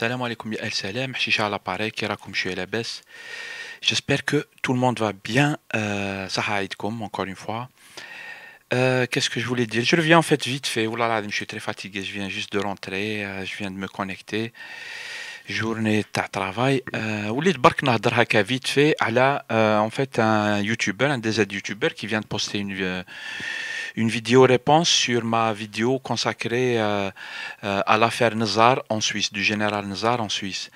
Salam alaikum ya al-salam, Chicha à l'appareil, Kirakum Labès. J'espère que tout le monde va bien. Sahaïdkoum, encore une fois. Qu'est-ce que je voulais dire? Je reviens en fait vite fait. Ouh là là, je suis très fatigué. Je viens juste de rentrer. Je viens de me connecter. Journée de travail. وليت برك نهضر هكا vite fait على en fait un YouTuber, un des YouTuber qui vient de poster une vidéo réponse sur ma vidéo consacrée à l'affaire Nizar en Suisse, du général Nizar en Suisse.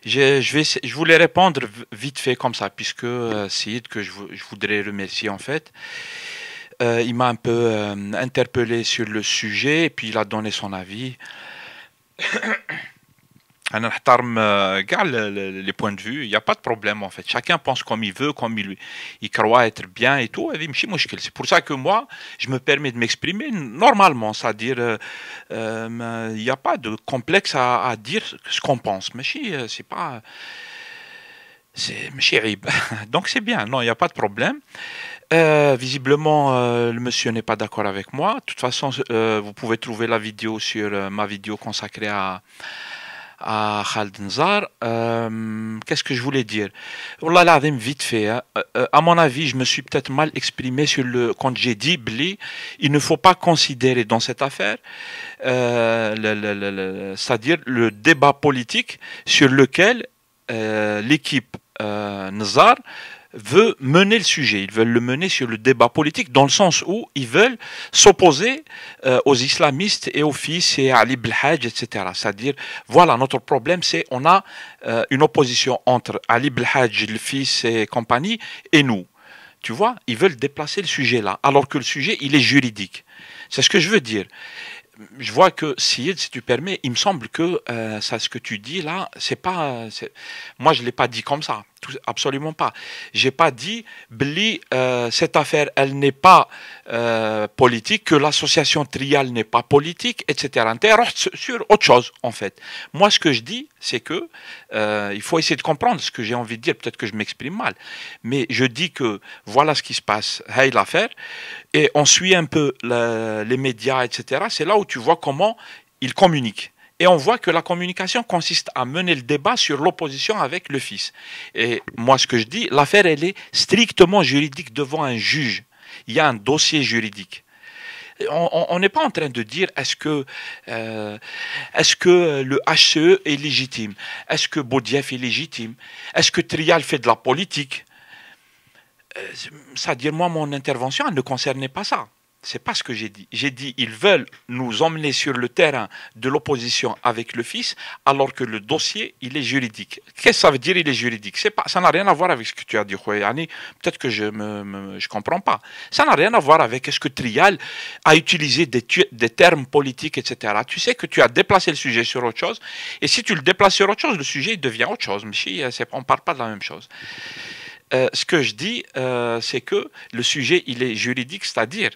Je voulais répondre vite fait comme ça, puisque Sid, que je voudrais remercier en fait, il m'a un peu interpellé sur le sujet et puis il a donné son avis. أنا نحترم كاع les points de vue, il n'y a pas de problème en fait. Chacun pense comme il veut, comme il croit être bien et tout. هذه ماشي مشكل. C'est pour ça que moi, je me permets de m'exprimer normalement, c'est-à-dire il n'y a pas de complexe à dire ce qu'on pense. ماشي c'est pas c'est ماشي عيب. Donc c'est bien, non, il n'y a pas de problème. Visiblement, le monsieur n'est pas d'accord avec moi. De toute façon, vous pouvez trouver la vidéo sur ma vidéo consacrée à Khaled Nzar. Qu'est-ce que je voulais dire? Wallah l'azim, vite fait, hein. À mon avis, je me suis peut-être mal exprimé quand j'ai dit, Bli, il ne faut pas considérer dans cette affaire, c'est-à-dire le débat politique sur lequel l'équipe Nzar veut mener le sujet. Ils veulent le mener sur le débat politique dans le sens où ils veulent s'opposer aux islamistes et aux fils et à Ali Belhadj, etc. C'est-à-dire, voilà, notre problème, c'est on a une opposition entre Ali Belhadj, le fils et compagnie, et nous. Tu vois, ils veulent déplacer le sujet là, alors que le sujet, il est juridique. C'est ce que je veux dire. Je vois que Syed, si tu permets, il me semble que ça, ce que tu dis là, c'est pas. Moi, je l'ai pas dit comme ça, absolument pas. J'ai pas dit, Bli, cette affaire, elle n'est pas politique, que l'association triale n'est pas politique, etc. Sur autre chose, en fait. Moi, ce que je dis, c'est que il faut essayer de comprendre ce que j'ai envie de dire. Peut-être que je m'exprime mal, mais je dis que voilà ce qui se passe. Hey, l'affaire. Et on suit un peu les médias, etc. C'est là où tu vois comment ils communiquent. Et on voit que la communication consiste à mener le débat sur l'opposition avec le fils. Et moi, ce que je dis, l'affaire, elle est strictement juridique devant un juge. Il y a un dossier juridique. On n'est pas en train de dire est-ce que le HCE est légitime, est-ce que Boudiaf est légitime, est-ce que Trial fait de la politique. C'est-à-dire, moi, mon intervention, elle ne concernait pas ça. C'est pas ce que j'ai dit. J'ai dit, ils veulent nous emmener sur le terrain de l'opposition avec le fils, alors que le dossier, il est juridique. Qu'est-ce que ça veut dire, il est juridique? C'est pas, ça n'a rien à voir avec ce que tu as dit, Khouayani. Peut-être que je comprends pas. Ça n'a rien à voir avec est-ce que Trial a utilisé des termes politiques, etc. Tu sais que tu as déplacé le sujet sur autre chose, et si tu le déplaces sur autre chose, le sujet, il devient autre chose. Mais on parle pas de la même chose. Ce que je dis, c'est que le sujet, il est juridique, c'est-à-dire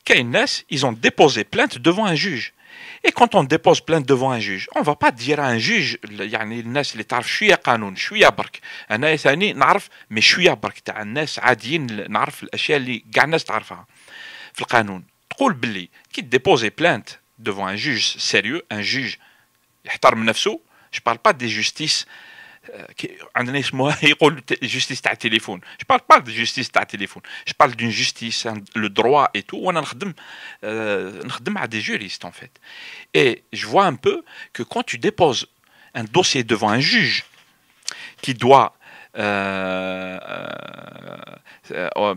qu'Aïnes, ils ont déposé plainte devant un juge. Et quand on dépose plainte devant un juge, on ne va pas dire à un juge, يعني الناس اللي تعرف شوية قانون شوية برك، أنا ثاني نعرف مش شوية برك تاع الناس عاديين نعرف الأشياء اللي كاع الناس تعرفها في القانون. تقول باللي كي ديبوزي plainte devant un juge sérieux, un juge يحترم نفسه. Je parle pas des justices عندنا اسمها يقول justice تاع التليفون. Je parle pas de justice تاع التليفون. Je parle d'une justice, le droit et tout. وانا نخدم à des juristes en fait. Et je vois un peu que quand tu déposes un dossier devant un juge qui doit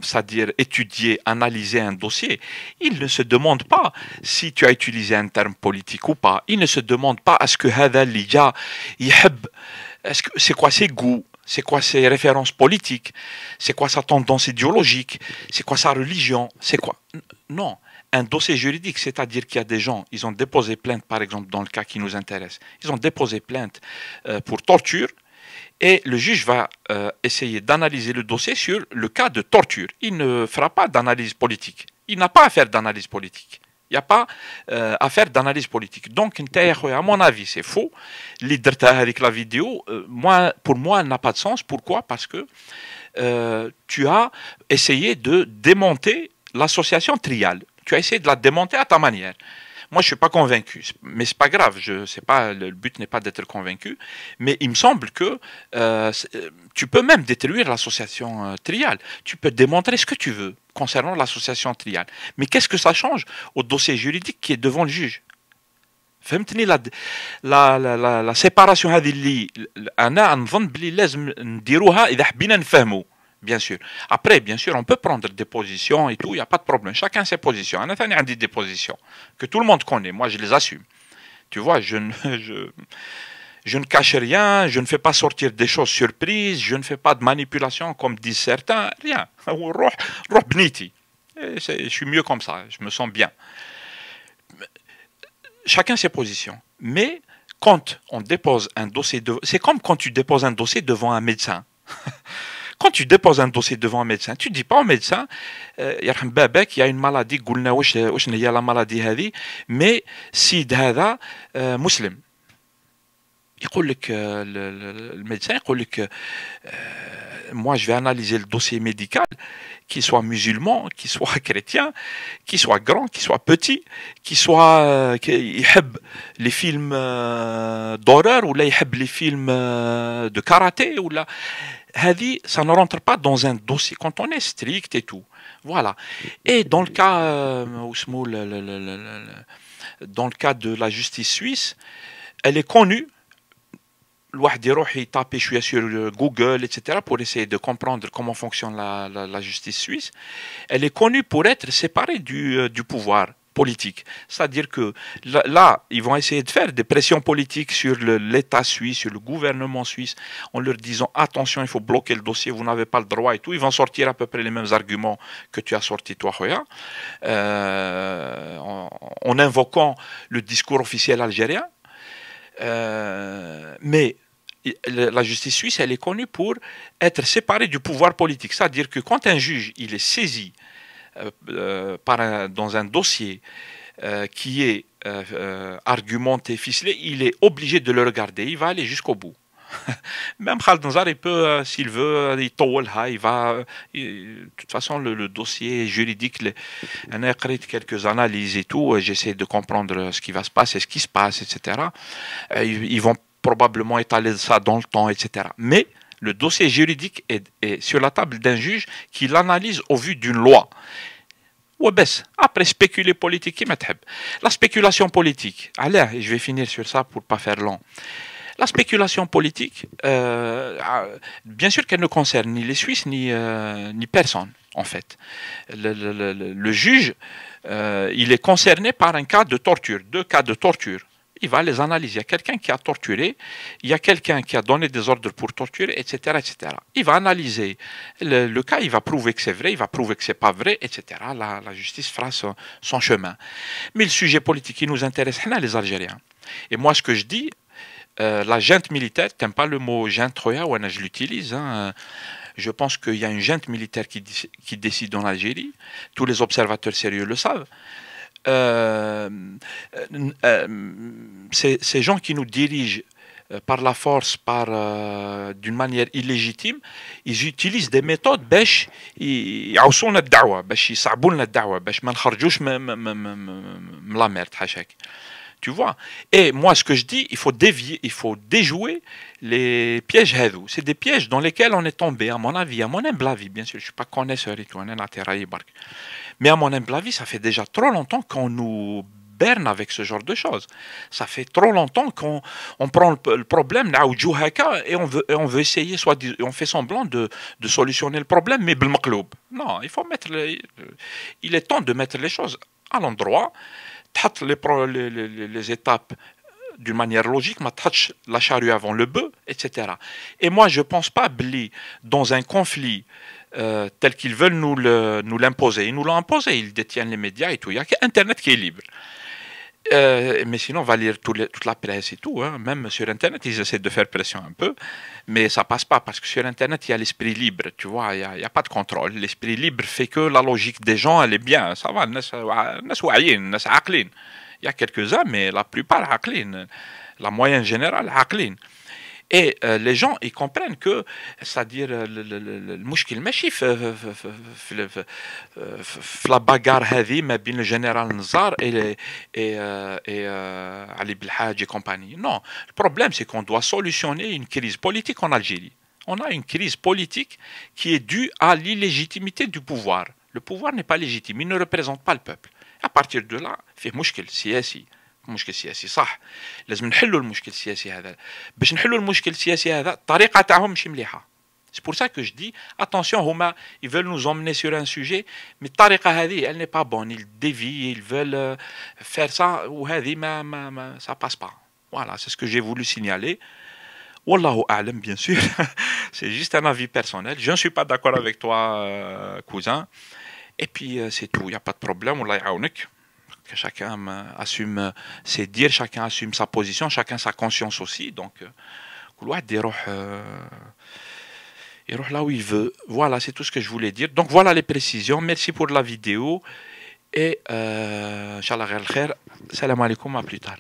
c'est-à-dire étudier, analyser un dossier, il ne se demande pas si tu as utilisé un terme politique ou pas. Il ne se demande pas est-ce que هذا اللي جا يحب. C'est quoi ses goûts? C'est quoi ses références politiques? C'est quoi sa tendance idéologique? C'est quoi sa religion? C'est quoi? Non. Un dossier juridique, c'est-à-dire qu'il y a des gens, ils ont déposé plainte, par exemple, dans le cas qui nous intéresse. Ils ont déposé plainte pour torture et le juge va essayer d'analyser le dossier sur le cas de torture. Il ne fera pas d'analyse politique. Il n'a pas à faire d'analyse politique. Il n'y a pas à faire d'analyse politique. Donc, à mon avis, c'est faux. L'idée avec la vidéo, pour moi, elle n'a pas de sens. Pourquoi? Parce que tu as essayé de démonter l'association triale. Tu as essayé de la démonter à ta manière. Moi, je suis pas convaincu, mais c'est pas grave. C'est pas le but n'est pas d'être convaincu, mais il me semble que tu peux même détruire l'association triale. Tu peux démontrer ce que tu veux concernant l'association triale. Mais qu'est-ce que ça change au dossier juridique qui est devant le juge? فهمتني لا سيباراسيون هذه اللي انا نظن بلي لازم نديروها اذا حبينا نفهموا. Bien sûr. Après, bien sûr, on peut prendre des positions et tout, il n'y a pas de problème. Chacun ses positions. Un a dit des positions que tout le monde connaît. Moi, je les assume. Tu vois, je ne cache rien, je ne fais pas sortir des choses surprises, je ne fais pas de manipulation comme disent certains. Rien. Je suis mieux comme ça, je me sens bien. Chacun ses positions. Mais quand on dépose un dossier, c'est comme quand tu déposes un dossier devant un médecin. Quand tu déposes un dossier devant un médecin, tu ne dis pas au médecin, يرحم بابك, il y a une maladie, قلنا واش هي la maladie هذه, mais سيد هذا مسلم. يقول لك le médecin يقول لك moi je vais analyser le dossier médical, qu'il soit musulman, qu'il soit chrétien, qu'il soit grand, qu'il soit petit, qu'il soit يحب les films d'horreur ou là يحب les films de karaté ou là هذه, ça ne rentre pas dans un dossier quand on est strict et tout. Voilà. Et dans le cas dans le cas de la justice suisse, elle est connue. الواحد يروح يتابي شويه sur Google, etc. pour essayer de comprendre comment fonctionne la justice suisse. Elle est connue pour être séparée du pouvoir politique. C'est-à-dire que là, ils vont essayer de faire des pressions politiques sur l'État suisse, sur le gouvernement suisse, en leur disant attention, il faut bloquer le dossier, vous n'avez pas le droit et tout. Ils vont sortir à peu près les mêmes arguments que tu as sortis toi, Khoya, en invoquant le discours officiel algérien. Mais la justice suisse, elle est connue pour être séparée du pouvoir politique. C'est-à-dire que quand un juge il est saisi dans un dossier qui est argumenté, ficelé, il est obligé de le regarder. Il va aller jusqu'au bout. Même Khaled Nzar, il peut, s'il veut, il va. De toute façon, le dossier juridique, on a écrit quelques analyses et tout. J'essaie de comprendre ce qui va se passer, ce qui se passe, etc. Ils vont probablement étaler ça dans le temps, etc. Mais le dossier juridique est sur la table d'un juge qui l'analyse au vu d'une loi. Après spéculer politique, la spéculation politique. Allez, je vais finir sur ça pour ne pas faire long. La spéculation politique, bien sûr qu'elle ne concerne ni les Suisses ni personne, en fait. Le juge, il est concerné par un cas de torture, 2 cas de torture. Il va les analyser. Il y a quelqu'un qui a torturé, il y a quelqu'un qui a donné des ordres pour torturer, etc., etc. Il va analyser le cas, il va prouver que c'est vrai, il va prouver que c'est pas vrai, etc. La justice fera son chemin. Mais le sujet politique qui nous intéresse, les Algériens. Et moi, ce que je dis, la junte militaire, tu n'aimes pas le mot junte, je l'utilise, hein. Je pense qu'il y a une junte militaire qui décide en Algérie. Tous les observateurs sérieux le savent. Ces gens qui nous dirigent par la force, d'une manière illégitime, ils utilisent des méthodes باش يعوصونا الدعوة, باش يصعبوا لنا الدعوة, باش ما نخرجوش من la merde, حاشاك. Tu vois. Et moi, ce que je dis, il faut déjouer les pièges هذو. C'est des pièges dans lesquels on est tombé, à mon avis, à mon humble avis, bien sûr. Je ne suis pas connaisseur et tout, mais à mon humble avis, ça fait déjà trop longtemps qu'on nous berne avec ce genre de choses. Ça fait trop longtemps qu'on prend le problème et on veut essayer, on fait semblant de solutionner le problème, mais بالمقلوب. Non, il faut il est temps de mettre les choses à l'endroit. Les étapes d'une manière logique, la charrue avant le bœuf, etc. Et moi, je ne pense pas, dans un conflit tel qu'ils veulent nous l'imposer. Ils nous l'ont imposé, ils détiennent les médias et tout. Il n'y a qu'Internet qui est libre. Mais sinon, on va lire toute la presse et tout. Hein. Même sur Internet, ils essaient de faire pression un peu. Mais ça passe pas parce que sur Internet, il y a l'esprit libre. Tu vois, il n'y a pas de contrôle. L'esprit libre fait que la logique des gens, elle est bien. Ça va. Il y a quelques-uns, mais la plupart, la moyenne générale, Et les gens, ils comprennent que, c'est-à-dire, المشكل ماشي في la bagarre هذه ما بين le général Nzar et Ali Belhadj et compagnie. Non, le problème, c'est qu'on doit solutionner une crise politique en Algérie. On a une crise politique qui est due à l'illégitimité du pouvoir. Le pouvoir n'est pas légitime, il ne représente pas le peuple. À partir de là, فيه مشكل سياسي. مشكل سياسي صح، لازم نحلوا المشكل السياسي هذا. باش نحلوا المشكل السياسي هذا الطريقه تاعهم ماشي مليحه. C'est pour ça que je dis attention, هما ils veulent nous emmener sur un sujet mais الطريقه هذه elle n'est pas bonne, ils dévient, ils veulent faire ça وهذه ما ça passe pas. Voilà, c'est ce que j'ai voulu signaler. Wallahu a'lam, bien sûr. C'est juste un avis personnel. Je ne suis pas d'accord avec toi, cousin. Et puis c'est tout, il n'y a pas de problème. والله يعاونك. Que chacun assume ses dires, chacun assume sa position, chacun sa conscience aussi. Donc, كل واحد يروح là où il veut. Voilà, c'est tout ce que je voulais dire. Donc voilà les précisions. Merci pour la vidéo. Et Inch'Allah, salam alaikum, à plus tard.